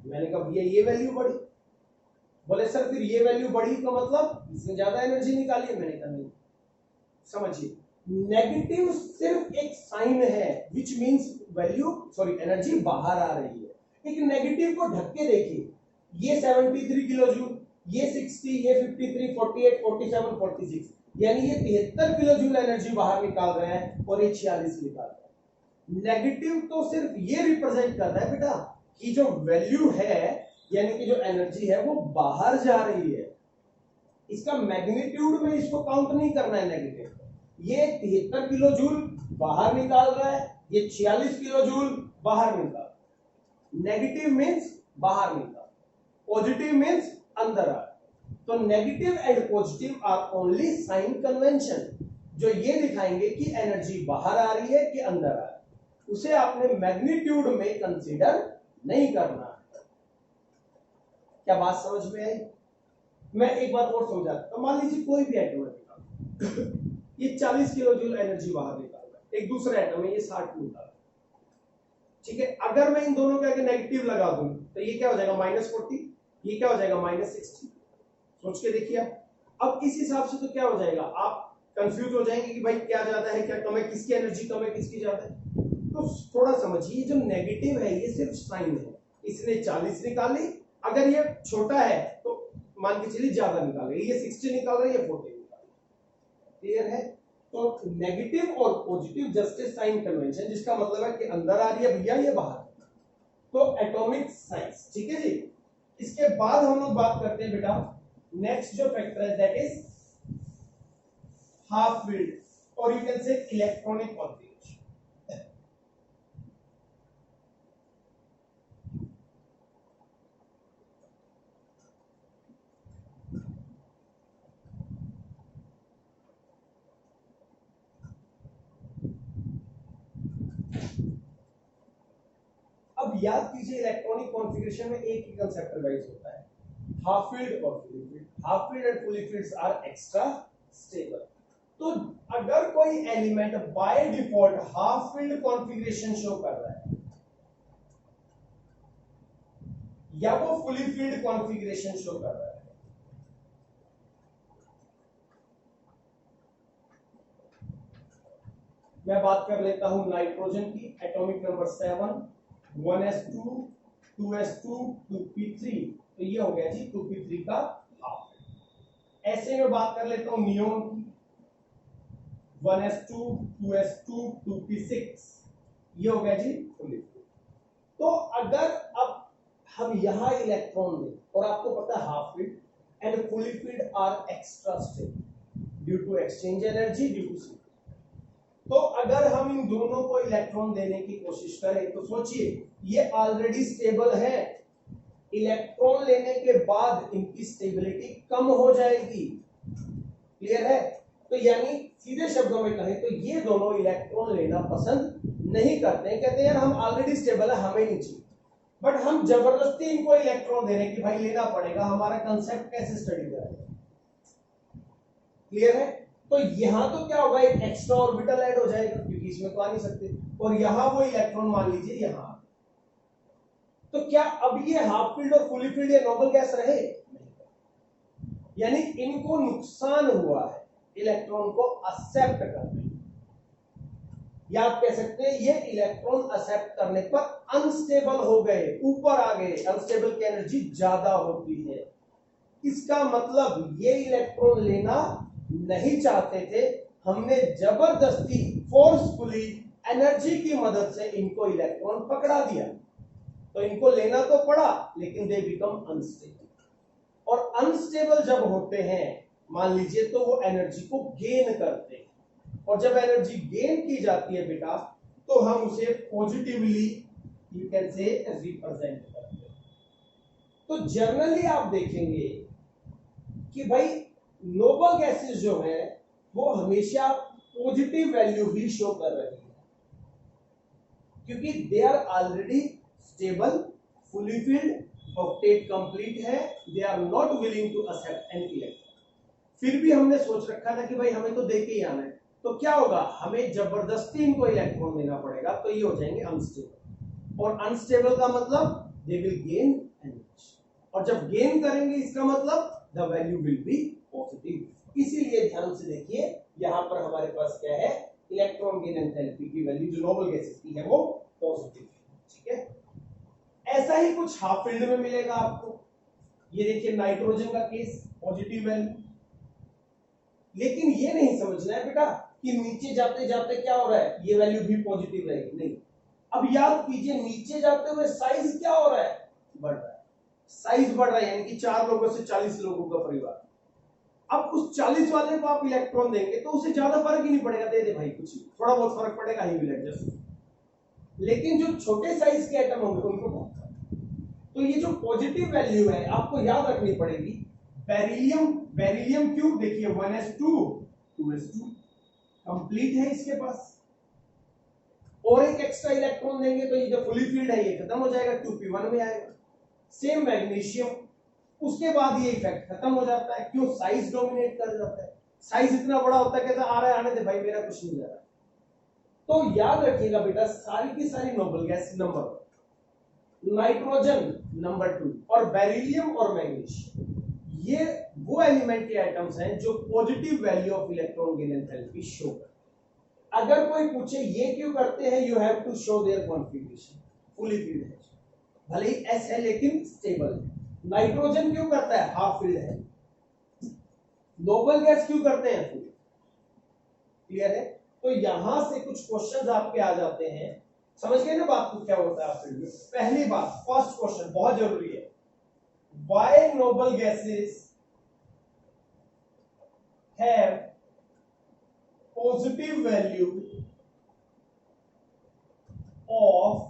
मैंने कहा भैया ये वैल्यू बढ़ी। बोले सर फिर ये वैल्यू बढ़ी तो मतलब इसने ज्यादा एनर्जी निकाली है। मैंने कहा नहीं, समझिए, नेगेटिव सिर्फ एक साइन है which means value sorry energy बाहर आ रही है। एक नेगेटिव को ढक के देखिए, ये 73 किलो जूल, ये 60, ये 53, 48, 47, 46, यानी ये 73 किलो जूल एनर्जी बाहर निकाल रहे हैं और ये 46 निकाल रहे हैं। नेगेटिव तो सिर्फ ये रिप्रेजेंट करता है बेटा कि जो वैल्यू है यानी कि जो एनर्जी है वो बाहर जा रही है। इसका मैग्नीट्यूड में इसको काउंट नहीं करना है नेगेटिव। ये 73 किलो जूल बाहर निकाल रहा है, ये 46 किलो जूल बाहर निकाल। नेगेटिव मींस बाहर निकाल, पॉजिटिव मींस अंदर आ। तो negative and positive are only sign convention, जो ये दिखाएंगे कि एनर्जी बाहर आ रही है कि अंदर आ रही है। उसे आपने मैग्नीट्यूड में कंसीडर नहीं करना। क्या बात समझ में आई? मैं एक बार और समझाता हूं। मान लीजिए कोई भी एटम है, ये 40 किलो जूल एनर्जी बाहर निकाल रहा है, एक दूसरा एटम है ये 60 निकाल रहा है, ठीक है। अगर मैं इन दोनों के आगे नेगेटिव लगा दूं तो ये क्या हो जाएगा -40, ये क्या हो जाएगा -60। सोच के देखिए आप। अब इस हिसाब से तो क्या हो जाएगा, आप कंफ्यूज हो जाएंगे कि भाई क्या ज्यादा है क्या कम है, किसकी एनर्जी कम है किसकी ज्यादा है। तो थोड़ा समझिए, जो नेगेटिव है ये सिर्फ साइन है। इसने 40 निकाली, अगर ये छोटा है तो मान के चलिए ज्यादा निकाले, ये 60 निकाल रहा है, ये 40 निकाल रहा है। क्लियर है? तो नेगेटिव और positive just a sign convention, जिसका मतलब है कि अंदर आ रही है भैया, ये बाहर। तो एटॉमिक साइंस, ठीक है जी। इसके बाद हम लोग बात करते हैं बेटा नेक्स्ट जो फैक्टर है दैट इज हाफ फील्ड और यू कैन से इलेक्ट्रॉनिक कॉन्फिगरेशन। अब याद कीजिए, इलेक्ट्रॉनिक कॉन्फ़िगरेशन में एक ही कंसेप्ट रिवाइज होता है, हाफ फील्ड और fully filled. Half filled and fully fields are extra stable. तो अगर कोई element by default half filled configuration show कर रहा है या वो फुली फील्ड कॉन्फ़िगरेशन शो कर रहा है, मैं बात कर लेता हूं नाइट्रोजन की, atomic number 7, 1s2 2s2 2p3, तो ये हो गया जी 2p3 का हाफ। ऐसे में बात कर लेता हूं नियोन की, 1s2 2s2 2p6, ये हो गया जी फुली फील्ड। तो अगर अब हम यहां इलेक्ट्रॉन दें और आपको पता है half filled and fully filled are extra stable due to exchange energy due to c. तो अगर हम इन दोनों को इलेक्ट्रॉन देने की कोशिश करें तो सोचिए ये ऑलरेडी स्टेबल है, इलेक्ट्रॉन लेने के बाद इनकी स्टेबिलिटी कम हो जाएगी। क्लियर है? तो यानी सीधे शब्दों में कहें तो ये दोनों इलेक्ट्रॉन लेना पसंद नहीं करते, कहते हैं यार हम ऑलरेडी स्टेबल है, हमें नहीं चाहिए। बट हम जबरदस्ती इनको इलेक्ट्रॉन दे रहे हैं कि भाई लेना पड़ेगा, हमारा कंसेप्ट कैसे स्टडी करें। क्लियर है? तो यहां तो क्या होगा, एक एक्स्ट्रा ऑर्बिटल ऐड हो जाएगा क्योंकि इसमें तो आ नहीं सकते, और यहां वो इलेक्ट्रॉन मान लीजिए यहां। तो क्या अब ये हाफ फील्ड और फुली फील्ड ये नोबल गैस रहे? यानी इनको नुकसान हुआ है इलेक्ट्रॉन को एक्सेप्ट करने, या आप कह सकते हैं ये इलेक्ट्रॉन एक्सेप्ट करने पर अनस्टेबल हो गए, ऊपर आ गए। अनस्टेबल की एनर्जी ज्यादा होती है, इसका मतलब ये इलेक्ट्रॉन लेना नहीं चाहते थे, हमने जबरदस्ती फोर्सफुली एनर्जी की मदद से इनको इलेक्ट्रॉन पकड़ा दिया। तो इनको लेना तो पड़ा लेकिन दे बिकम अनस्टेबल, और अनस्टेबल जब होते हैं मान लीजिए तो वो एनर्जी को गेन करते हैं, और जब एनर्जी गेन की जाती है बेटा तो हम उसे पॉजिटिवली यू कैन से रिप्रेजेंट करते हैं। तो जनरली आप देखेंगे कि भाई नोबल गैसेस जो है वो हमेशा पॉजिटिव वैल्यू ही शो कर रही है क्योंकि they are already stable, fully filled, octet complete है, they are not willing to accept an electron. फिर भी हमने सोच रखा था कि भाई हमें तो दे के ही आना है, तो क्या होगा, हमें जबरदस्ती इनको इलेक्ट्रॉन देना पड़ेगा, तो ये हो जाएंगे अनस्टेबल। और अनस्टेबल का मतलब दे विल गेन एनर्जी, और जब गेन करेंगे इसका मतलब the value will be positive. इसीलिए ध्यान से देखिए यहां पर हमारे पास क्या है, इलेक्ट्रॉन गेन एंथैल्पी की वैल्यू जो नोबल गैसेस की है वो पॉजिटिव है। ठीक है, ऐसा ही कुछ हाफ फील्ड में मिलेगा आपको। ये देखिए नाइट्रोजन का केस, पॉजिटिव वैल्यू। लेकिन ये नहीं समझना है बेटा कि नीचे जाते जाते क्या हो रहा है, ये वैल्यू भी पॉजिटिव रहेगी, नहीं। अब याद कीजिए नीचे जाते हुए साइज क्या हो रहा है, बढ़ रहा है। साइज बढ़ रहा है यानी कि 4 लोगों से 40 लोगों का परिवार। अब उस 40 वाले को आप इलेक्ट्रॉन देंगे तो उसे ज्यादा फर्क ही नहीं पड़ेगा, दे दे भाई कुछ, थोड़ा बहुत फर्क पड़ेगा, ही विल एडजस्ट। लेकिन जो छोटे साइज के एटम होंगे उनको बहुत फर्क। तो ये जो पॉजिटिव वैल्यू है आपको याद रखनी पड़ेगी। बेरिलियम, बेरिलियम क्यूब देखिए 1s2 2s2 कंप्लीट है इसके पास, और एक एक्स्ट्रा इलेक्ट्रॉन देंगे तो ये जो फुली फील्ड है ये खत्म हो जाएगा, 2p1 में आएगा। सेम मैग्नीशियम, उसके बाद ये इफेक्ट खत्म हो जाता है, क्यों, साइज डोमिनेट कर जाता है। साइज इतना बड़ा होता है, कहता आ रहा है आने दे भाई, मेरा कुछ नहीं जा रहा। तो याद रखिएगा बेटा सारी की सारी noble gas number 1, nitrogen number 2 और बेरिलियम और मैग्नीशियम ये वो एलिमेंट्री आइटम्स हैं जो positive value of electron gain enthalpy show करते हैं। अगर कोई पूछे ये क्यों करते हैं, you have to show their configuration, fully filled है, भले ही एस है लेकिन स्टेबल है। नाइट्रोजन क्यों करता है, हाफ फील्ड है। नोबल गैस क्यों करते हैं, फुल। क्लियर है। तो यहां से कुछ क्वेश्चंस आपके आ जाते हैं, समझ गए ना बात को क्या होता है आपके लिए। पहली बात, फर्स्ट क्वेश्चन बहुत जरूरी है, why noble gases have positive value of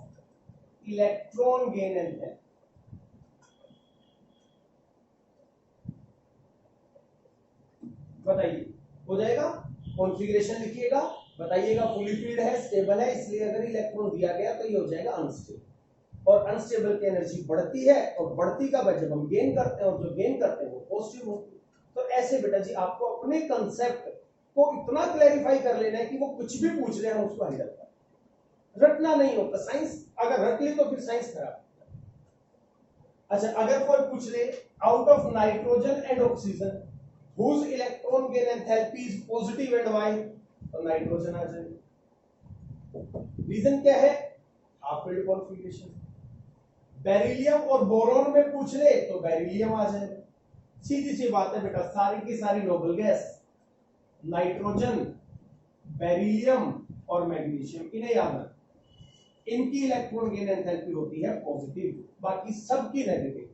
electron gain enthalpy। बताइए, हो जाएगा, कॉन्फ़िगरेशन लिखिएगा, बताइएगा फुली फील्ड है, स्टेबल है, इसलिए अगर इलेक्ट्रॉन दिया गया तो ये हो जाएगा अनस्टेबल, और अनस्टेबल की एनर्जी बढ़ती है, और बढ़ती का वजह जब हम गेन करते हैं, और जो गेन करते हैं वो पॉजिटिव होती है। तो ऐसे बेटा जी आपको अपने कंसेप्ट को इतना क्लैरिफाई कर लेना है कि वो कुछ भी पूछ रहे हैं उसको हैंडल कर, रटना नहीं होता। साइंस अगर रट ली तो फिर साइंस खराब। अच्छा, अगर कोई पूछ ले out of nitrogen and oxygen whose electron gain enthalpy is positive and why, तो नाइट्रोजन आ जाएगा। रीजन क्या है, हाफ फील्ड कॉन्फ़िगरेशन। बेरिलियम और बोरॉन में पूछ ले तो बेरिलियम आ जाएगा। सीधी सी बात है बेटा, सारी की सारी नोबल गैस नाइट्रोजन, बेरिलियम और मैग्नीशियम, इन्हें याद रखना, इनकी इलेक्ट्रॉन गेन एंथैल्पी होती है पॉजिटिव, बाकी सबकी नेगेटिव।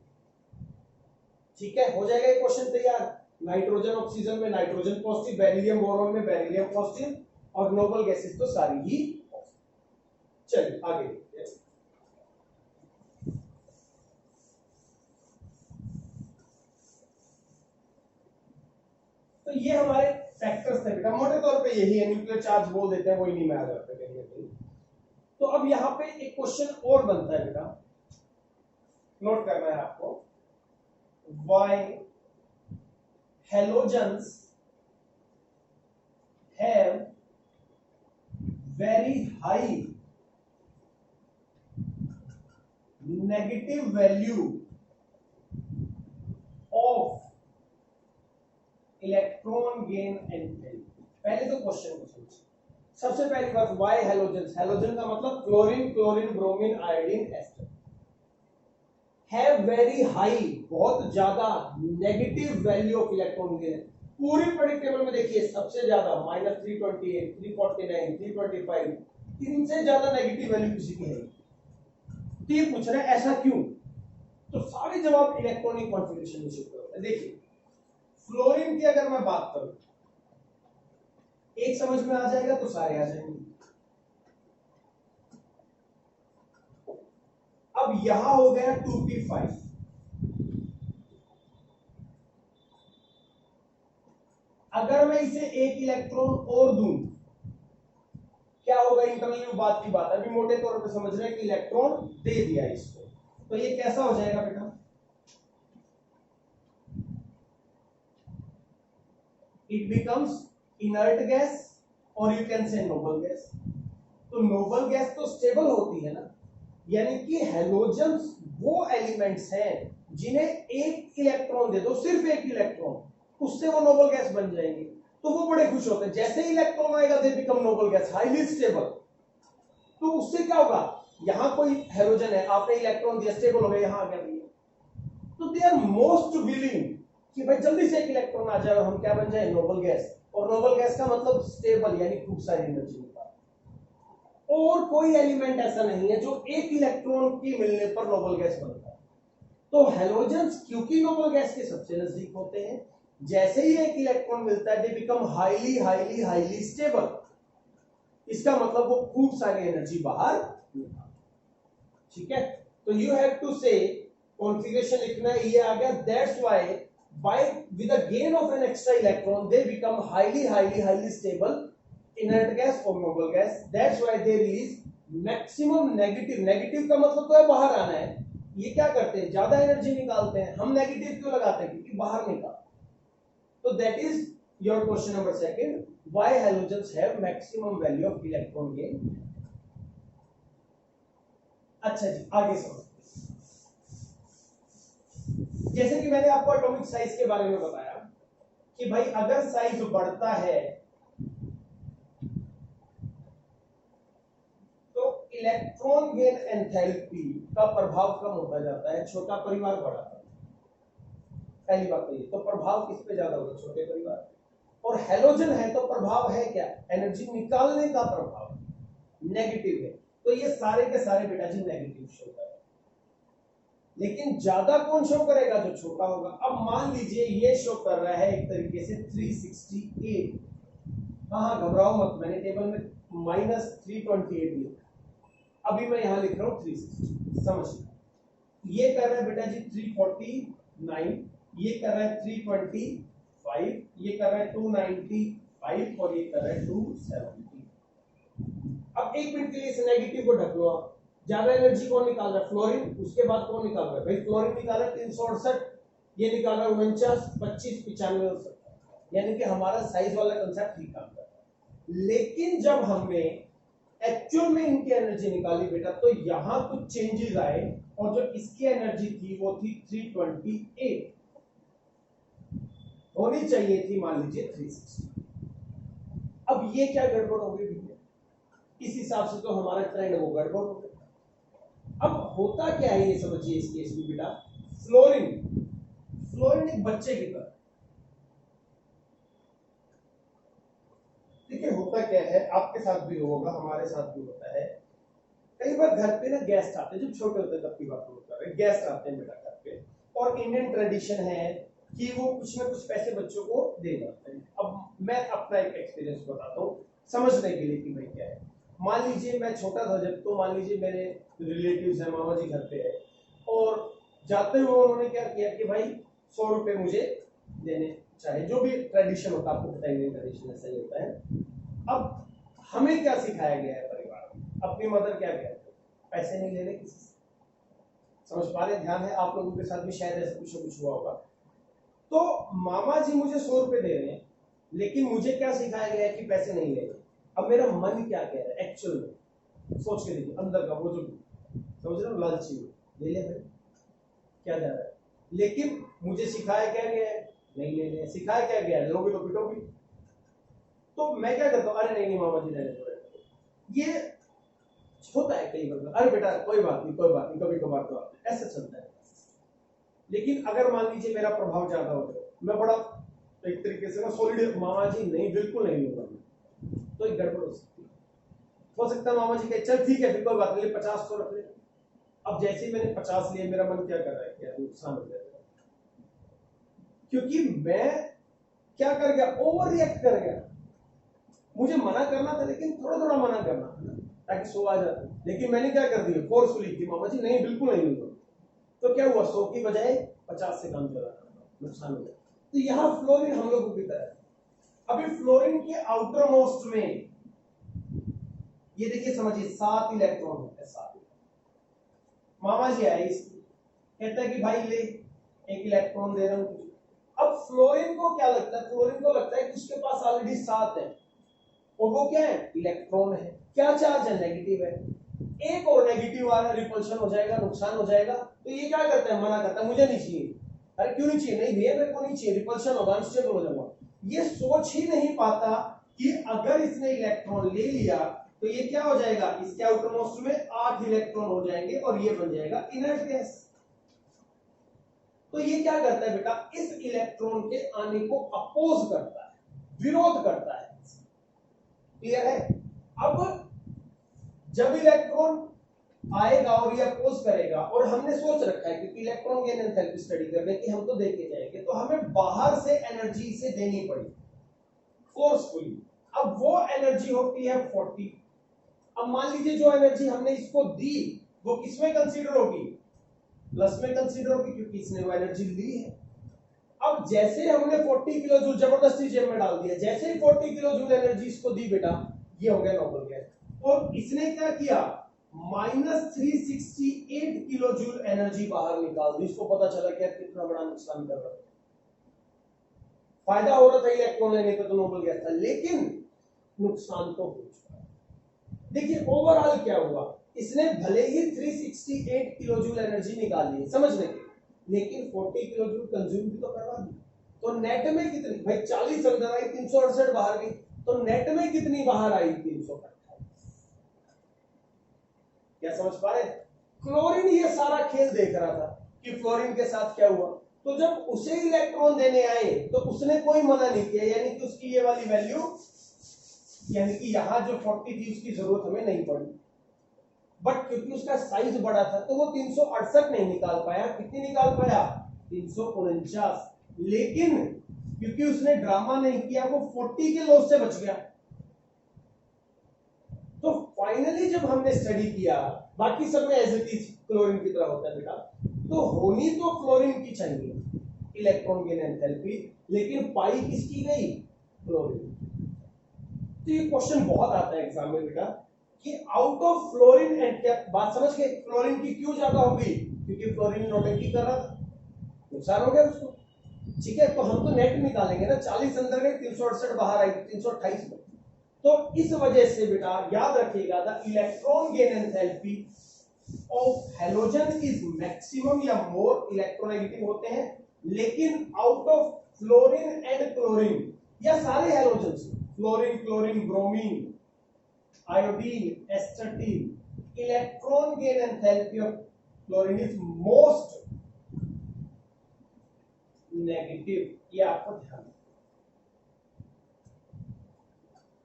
ठीक है, हो जाएगा ये क्वेश्चन तैयार। नाइट्रोजन ऑक्सीजन में नाइट्रोजन पॉजिटिव, बेरिलियम बोरॉन में बेरिलियम पॉजिटिव, और नोबल गैसेस तो सारी ही पॉजिटिव। चलिए आगे देखते हैं। तो ये हमारे फैक्टर्स थे बेटा, मोटे तौर पे यही है, न्यूक्लियर चार्ज बोल देते हैं, वो इन्हीं में आ जाते हैं कहीं ना कहीं। तो अब यहाँ पे एक क्वेश्चन और बनता है बेटा, नोट करना है आपको, why halogens have very high negative value of electron gain enthalpy। पहले तो क्वेश्चन को समझिए। सबसे पहली बात, व्हाई हैलोजेंस, हैलोजन का मतलब क्लोरीन, क्लोरीन, ब्रोमीन, आयोडीन, एस्टर, हैव वेरी हाई, बहुत ज्यादा, negative value of electron gain. पूरी पीरियोडिक टेबल में देखिए सबसे ज्यादा -328, 349, 325, इनसे ज्यादा नेगेटिव वैल्यू किसी की है। तो ये पूछ रहे हैं ऐसा क्यों, तो सारे जवाब इलेक्ट्रॉनिक कॉन्फ़िगरेशन में शिफ्ट होते हैं। देखिए फ्लोरीन की अगर मैं बात करूं, एक समझ में आ जाएगा तो सारे आ जाएंगे। अब यहां हो गया 2p5, अगर मैं इसे एक इलेक्ट्रॉन और दूं क्या होगा, इंटरनली बात की बात है, अभी मोटे तौर पे समझ रहे हैं कि इलेक्ट्रॉन दे दिया इसको, तो ये कैसा हो जाएगा बेटा, इट बिकम्स इनर्ट गैस और यू कैन से नोबल गैस। तो नोबल गैस तो स्टेबल होती है ना, यानी कि हेलोजन्स वो एलिमेंट्स हैं जिन्हें एक इलेक्ट्रॉन दे दो, सिर्फ एक इलेक्ट्रॉन, उससे वो नोबल गैस बन जाएंगे। तो वो बड़े खुश होते हैं, जैसे ही इलेक्ट्रॉन आएगा they become noble gas, highly stable. तो उससे क्या होगा, यहां कोई हेलोजन है, आपने इलेक्ट्रॉन दिया, स्टेबल हो गया, यहां आ गया भैया। तो दे आर मोस्ट विलिंग कि भाई जल्दी से एक इलेक्ट्रॉन आ जाए और हम क्या बन जाए, नोबल गैस। और नोबल गैस का मतलब स्टेबल, यानी खूब सारी एनर्जी निकाल। और कोई एलिमेंट ऐसा नहीं है जो एक इलेक्ट्रॉन की मिलने पर नोबल गैस बनता है। तो हेलोजन्स क्योंकि नोबल गैस के सबसे नजदीक होते हैं, जैसे ही एक इलेक्ट्रॉन मिलता है they become highly highly highly stable. इसका मतलब वो खूब सारी एनर्जी बाहर निकाल। ठीक है, तो यू हैव टू से कॉन्फ़िगरेशन लिखना है, ये आ गया। That's why by with the gain of an extra electron they become highly stable inert gas or noble gas. That's why they release maximum negative का मतलब तो है बाहर आना है। ये क्या करते हैं, ज्यादा एनर्जी निकालते हैं। हम नेगेटिव क्यों लगाते हैं, क्योंकि बाहर निकाल। तो that is your question number second, why halogens have maximum value of electron gain. अच्छा जी, आगे समझ। जैसे कि मैंने आपको एटॉमिक साइज के बारे में बताया कि भाई अगर साइज बढ़ता है तो इलेक्ट्रॉन गेन एंथैल्पी का प्रभाव कम होता जाता है, छोटा परिवार बड़ा। पहली बात तो ये, तो प्रभाव किस पे ज्यादा होगा, छोटे परिवार। और हेलोजन है तो प्रभाव है क्या, एनर्जी निकालने का प्रभाव नेगेटिव है। तो ये सारे के सारे बेटा जी नेगेटिव शो करेगा। लेकिन ज्यादा कौन शो करेगा, जो छोटा होगा। अब मान लीजिए ये शो कर रहा है एक तरीके से 368। हाँ, घबराओ मत, मैंने टेबल में -328 लिखा, अभी मैं यहां लिख रहा हूं 360। समझ, ये कर रहा है बेटा जी 349, ये कर रहा है 325, ये कर रहा है 295 और ये कर रहा है 270। अब एक मिनट के लिए इस नेगेटिव को ढक लो आप। ज्यादा एनर्जी कौन निकाल रहा है, फ्लोरीन। उसके बाद कौन निकाल रहा है, भाई फ्लोरीन निकाल रहा है 368, ये निकाल रहा है 49, 25, 95, यानी कि हमारा साइज वाला कंसेप्ट ठीक काम कर रहा है। लेकिन जब हमने एक्चुअल में इनकी एनर्जी निकाली बेटा, तो यहां कुछ चेंजेस आए और जो इसकी एनर्जी थी वो थी 328, होनी चाहिए थी मान लीजिए 360। अब ये क्या गड़बड़ हो गई भैया, इस हिसाब से तो हमारा ट्रेंड वो गड़बड़ हो गया। अब होता क्या है ये समझिए इस केस में बेटा, फ्लोरीन एक बच्चे की तरह। देखिए होता क्या है, आपके साथ भी होगा, हमारे साथ भी होता है। कई बार घर पे ना गेस्ट आते हैं, जब छोटे होते हैं तब की बात कर रहे हैं, गेस्ट आते हैं बेटा घर पे, और इंडियन ट्रेडिशन है कि वो कुछ ना कुछ पैसे बच्चों को दे जाते हैं। अब मैं अपना एक एक्सपीरियंस बताता हूँ समझने के लिए कि भाई क्या है। मान लीजिए मैं छोटा था जब, तो मान लीजिए मेरे रिलेटिव्स हैं, मामा जी घर पे है, और जाते हुए उन्होंने क्या किया कि भाई 100 रुपए मुझे देने, चाहे जो भी ट्रेडिशन होता है, आपको पता है ट्रेडिशन ऐसा ही होता है। अब हमें क्या सिखाया गया है परिवार में, अपनी मदर क्या कहते हैं, पैसे नहीं लेने किसी से। समझ पा रहे, ध्यान है, आप लोगों के साथ भी शायद ऐसा कुछ हुआ होगा। तो मामा जी मुझे 100 रुपए दे रहे हैं, लेकिन मुझे क्या सिखाया गया है कि पैसे नहीं लेने। अब मेरा मन क्या कह रहा है एक्चुअल में, सोच के देखिए अंदर का वो जो समझ रहे हो लालची, ले ले भाई, क्या जा रहा है। लेकिन मुझे सिखाया क्या गया है, नहीं लेने। सिखाया क्या गया है, लोगे तो पिटोगे। तो मैं क्या करता हूँ, अरे नहीं मामा जी रहने दो। ये होता है कई बार, अरे बेटा कोई बात नहीं कभी कभार तो ऐसा चलता है। लेकिन अगर मान लीजिए मेरा प्रभाव ज्यादा हो जाए, मैं बड़ा एक तरीके से ना सॉलिड, मामा जी नहीं बिल्कुल नहीं लूंगा, तो एक गड़बड़ हो सकती है। हो सकता है मामा जी कहे चल ठीक है फिर कोई बात नहीं, 50 तो रख ले। अब जैसे ही मैंने 50 लिए, मेरा मन क्या कर रहा है, क्या नुकसान हो जाएगा, क्योंकि मैं क्या कर गया, ओवर रिएक्ट कर गया। मुझे मना करना था, लेकिन थोड़ा थोड़ा मना करना था ताकि 100 आ जाए। लेकिन मैंने क्या कर दिया, फोर्सफुली कि मामा जी नहीं बिल्कुल नहीं लूंगा। तो क्या हुआ, 100 की बजाय 50 से कम चला, नुकसान हो गया। तो यहाँ फ्लोरीन हम लोगों की तरह, अभी फ्लोरीन के आउटर मोस्ट में ये देखिए समझिए 7 इलेक्ट्रॉन होते हैं, 7। मामा जी आए कहता है कि भाई ले, एक इलेक्ट्रॉन दे रहा हूं। अब फ्लोरीन को क्या लगता है, फ्लोरीन को लगता है कि उसके पास ऑलरेडी 7 है, और वो क्या है, इलेक्ट्रॉन है। क्या चार्ज है, नेगेटिव है। एक और नेगेटिव आ रहा है, रिपल्शन हो जाएगा, नुकसान हो जाएगा। तो ये क्या करता है, मना करता है, मुझे नहीं चाहिए। अरे क्यों नहीं चाहिए? नहीं भैया मेरे को नहीं चाहिए, रिपल्शन होगा, अनस्टेबल हो जाऊंगा। ये सोच ही नहीं पाता कि अगर इसने इलेक्ट्रॉन ले लिया तो ये क्या हो जाएगा, इसके आउटरमोस्ट में 8 इलेक्ट्रॉन हो जाएंगे और ये बन जाएगा इनर्ट गैस। तो ये क्या करता है बेटा, इस इलेक्ट्रॉन के आने को अपोज करता है, विरोध करता है। क्लियर है? अब जब इलेक्ट्रॉन आएगा और ये अपोज करेगा, और हमने सोच रखा है क्योंकि इलेक्ट्रॉन गेन एंथैल्पी स्टडी करने की हम तो देखे जाएंगे, तो हमें बाहर से एनर्जी इसे देनी पड़ेगी फोर्सफुली। अब वो एनर्जी होती है 40। अब मान लीजिए जो एनर्जी हमने इसको दी वो किसमें कंसीडर होगी, प्लस में कंसीडर होगी, क्योंकि इसने वो एनर्जी ली है। अब जैसे हमने 40 किलो जूल जबरदस्ती जेब में डाल दिया, जैसे ही 40 किलो जूल एनर्जी इसको दी बेटा, ये हो गया नोबल गैस। और इसने क्या किया, -368 किलो जूल एनर्जी बाहर निकाल दी। इसको पता चला क्या कितना बड़ा नुकसान कर रहा था। फायदा हो रहा था इलेक्ट्रॉन लेने पे तो नोबल गैस था, लेकिन नुकसान तो हो चुका। देखिए ओवरऑल क्या हुआ, इसने भले ही 368 किलो जूल एनर्जी निकाली है समझने के, लेकिन 40 किलो जूल कंज्यूम भी तो करवा दी। तो नेट में कितनी, भाई 40 अंदर आई, 368 बाहर गई, तो नेट में कितनी बाहर आई, 328। क्या समझ पा रहे? क्लोरीन ये सारा खेल देख रहा था कि फ्लोरीन के साथ क्या हुआ। तो जब उसे इलेक्ट्रॉन देने आए तो उसने कोई मना नहीं किया, यानी कि उसकी ये वाली वैल्यू, यानी कि यहां जो 40 थी उसकी जरूरत हमें नहीं पड़ी। बट क्योंकि उसका साइज बड़ा था तो वो 368 नहीं निकाल पाया। कितनी निकाल पाया, 349। लेकिन क्योंकि उसने ड्रामा नहीं किया वो 40 के लॉस से बच गया। तो फाइनली जब हमने स्टडी किया, बाकी सब में एज इट इज क्लोरीन की तरह होता है बेटा, तो होनी तो क्लोरीन की चाहिए इलेक्ट्रॉन गेन एंथैल्पी, लेकिन पाई किसकी गई, क्लोरीन। तो ये क्वेश्चन बहुत आता है एग्जाम में बेटा कि आउट ऑफ फ्लोरीन एंड क्या, बात समझ गए, फ्लोरीन की क्यों ज्यादा हो गई, क्योंकि फ्लोरीन नोटेंकी कर रहा था, नुकसान हो गया उसको। ठीक है, तो हम तो नेट निकालेंगे ना, 40 अंदर गए, 368 बाहर आई, 328 में। तो इस वजह से बेटा याद रखिएगा, the electron gain enthalpy of halogen is maximum या मोर इलेक्ट्रोनेगेटिव होते हैं, लेकिन out of fluorine and chlorine या सारे halogen, fluorine, chlorine, bromine, iodine, astatine, electron gain enthalpy of chlorine is most negative. ये आपको ध्यान,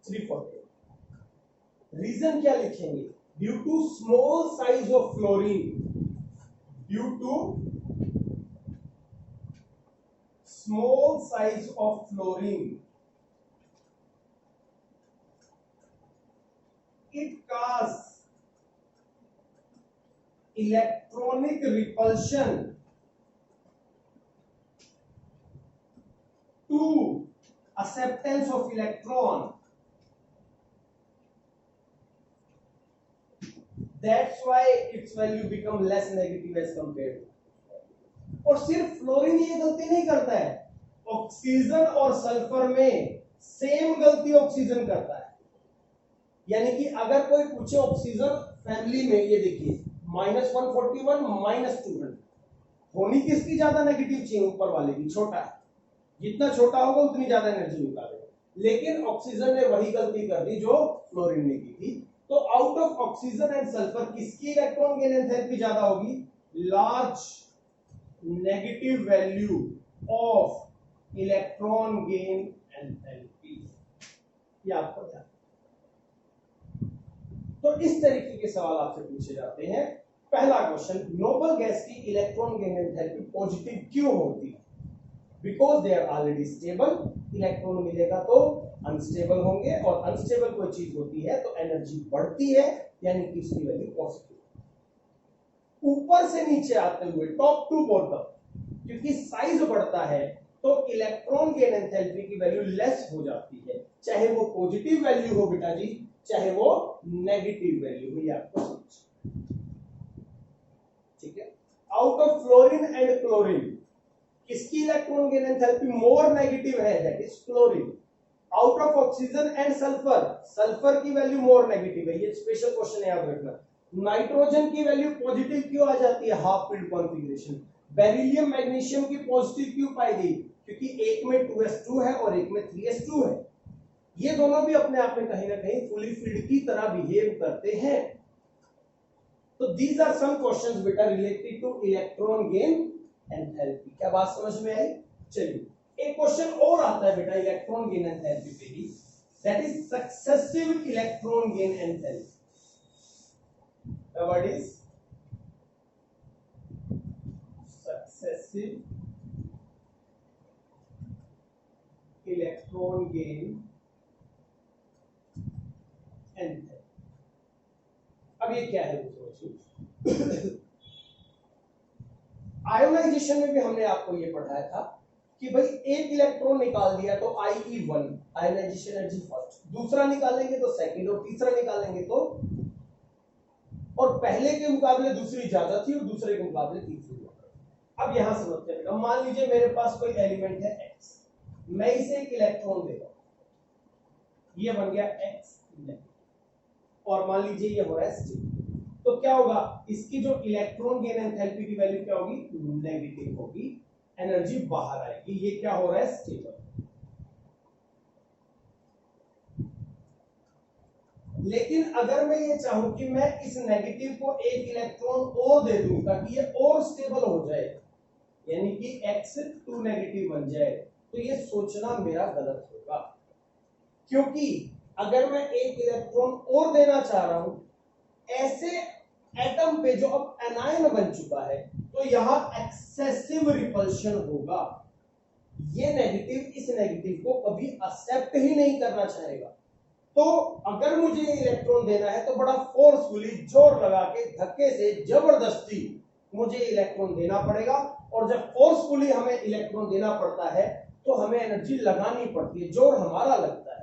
340। रीजन क्या लिखेंगे, due to small size of fluorine, due to small size of fluorine it causes electronic repulsion to acceptance of electron, that's why its value become less negative as compared to। और सिर्फ fluorine ये गलती नहीं करता है, oxygen और sulphur में same गलती ऑक्सीजन करता है। यानी कि अगर कोई पूछे ऑक्सीजन फैमिली में, ये देखिए -141 -200, होनी किसकी ज्यादा नेगेटिव चाहिए, ऊपर वाले की, छोटा है, जितना छोटा होगा उतनी ज्यादा एनर्जी निकालेगा, लेकिन ऑक्सीजन ने वही गलती कर दी जो फ्लोरीन ने की थी। तो out of oxygen and sulphur किसकी इलेक्ट्रॉन गेन एंथैल्पी ज्यादा होगी, large negative value of electron gain enthalpy. ये आपको ध्यान। तो इस तरीके के सवाल आपसे पूछे जाते हैं। पहला क्वेश्चन, नोबल गैस की इलेक्ट्रॉन गेन एंथैल्पी पॉजिटिव क्यों होती है, because they are already stable, electron मिलेगा तो अनस्टेबल होंगे, और अनस्टेबल कोई चीज होती है तो एनर्जी बढ़ती है, यानी कि इसकी वैल्यू पॉजिटिव। ऊपर से नीचे आते हुए, टॉप टू बॉटम, क्योंकि साइज बढ़ता है तो इलेक्ट्रॉन गेन एंथैल्पी की वैल्यू लेस हो जाती है, चाहे वो पॉजिटिव वैल्यू हो बेटा जी, चाहे वो नेगेटिव वैल्यू हो, ये आपको समझ, ठीक है। Out of fluorine and chlorine किसकी electron gain enthalpy more negative है, that is chlorine. Out of oxygen and sulphur, sulphur की वैल्यू मोर नेगेटिव है, ये स्पेशल क्वेश्चन याद रखना। नाइट्रोजन की वैल्यू पॉजिटिव क्यों आ जाती है, half filled configuration. Beryllium magnesium की पॉजिटिव क्यों पाई गई, क्योंकि एक में 2s2 है और एक में 3s2 है। ये दोनों भी अपने आप में कहीं ना कहीं फुली फील्ड की तरह बिहेव करते हैं। तो दीज आर सम क्वेश्चंस बेटा related two electron gain enthalpy. क्या बात समझ में आई? चलिए एक क्वेश्चन और आता है बेटा इलेक्ट्रॉन गेन एंथैल्पी पे ही, that is successive electron gain enthalpy. What is successive electron gain enthalpy. अब ये क्या है वो सोचिए। आयोनाइजेशन में भी हमने आपको ये पढ़ाया था कि भाई एक इलेक्ट्रॉन निकाल दिया तो IE1 आयोनाइजेशन एनर्जी फर्स्ट, दूसरा निकालेंगे तो सेकंड, और तीसरा निकालेंगे तो, और पहले के मुकाबले दूसरी ज्यादा थी और दूसरे के मुकाबले तीसरी ज्यादा। अब यहां समझते हैं बेटा, मान लीजिए मेरे पास कोई एलिमेंट है X, मैं इसे एक इलेक्ट्रॉन देता हूं, ये बन गया X, और मान लीजिए ये हो रहा है स्टेबल, तो क्या होगा, इसकी जो इलेक्ट्रॉन गेन एंथैल्पी की वैल्यू क्या होगी, नेगेटिव होगी, एनर्जी बाहर आएगी। ये क्या हो रहा है, स्टेबल। लेकिन अगर मैं ये चाहूं कि मैं इस नेगेटिव को एक इलेक्ट्रॉन और दे दूं ताकि ये और स्टेबल हो जाए, यानी कि X2 नेगेटिव बन जाए, तो ये सोचना मेरा गलत होगा, क्योंकि अगर मैं एक इलेक्ट्रॉन और देना चाह रहा हूं ऐसे एटम पे जो अब एनायन बन चुका है, तो यहां एक्सेसिव रिपल्शन होगा। ये नेगेटिव इस नेगेटिव को कभी एक्सेप्ट ही नहीं करना चाहेगा। तो अगर मुझे इलेक्ट्रॉन देना है तो बड़ा फोर्सफुली जोर लगा के धक्के से जबरदस्ती मुझे इलेक्ट्रॉन देना पड़ेगा, और जब फोर्सफुली हमें इलेक्ट्रॉन देना पड़ता है तो हमें एनर्जी लगानी पड़ती है, जोर हमारा लगता है।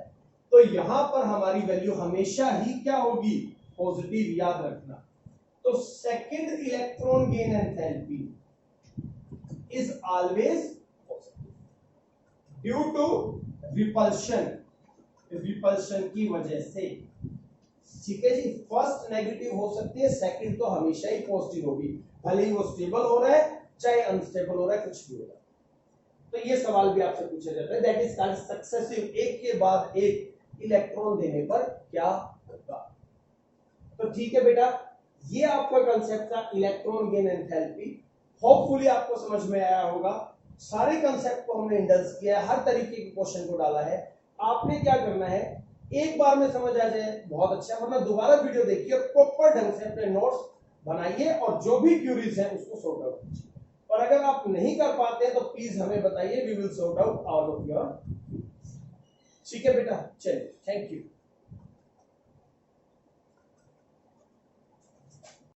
तो यहां पर हमारी वैल्यू हमेशा ही क्या होगी, पॉजिटिव, याद रखना। तो second electron gain enthalpy is always positive due to repulsion, repulsion की वजह से। ठीक है जी, फर्स्ट नेगेटिव हो सकती है, सेकंड तो हमेशा ही पॉजिटिव होगी, भले ही वो स्टेबल हो रहा है चाहे अनस्टेबल हो रहा है, कुछ भी हो रहा है। तो ये सवाल भी आपसे पूछा जाता है, दैट इज कॉल्ड सक्सेसिव, एक के बाद एक इलेक्ट्रॉन देने पर क्या होगा। तो ठीक है बेटा, ये आपका कंसेप्ट था इलेक्ट्रॉन गेन एंथैल्पी। होपफुली आपको समझ में आया होगा। सारे कंसेप्ट को हमने इंडल्स किया है, हर तरीके के क्वेश्चन को डाला है। आपने क्या करना है, एक बार में समझ आ जाए बहुत अच्छा, वरना दोबारा वीडियो देखिए और प्रॉपर ढंग से अपने नोट्स बनाइए और जो भी क्यूरीज है उसको सॉर्ट आउट कीजिए। और अगर आप नहीं कर पाते हैं तो प्लीज हमें बताइए, we will sort out all of your. ठीक है बेटा, चलिए, थैंक यू।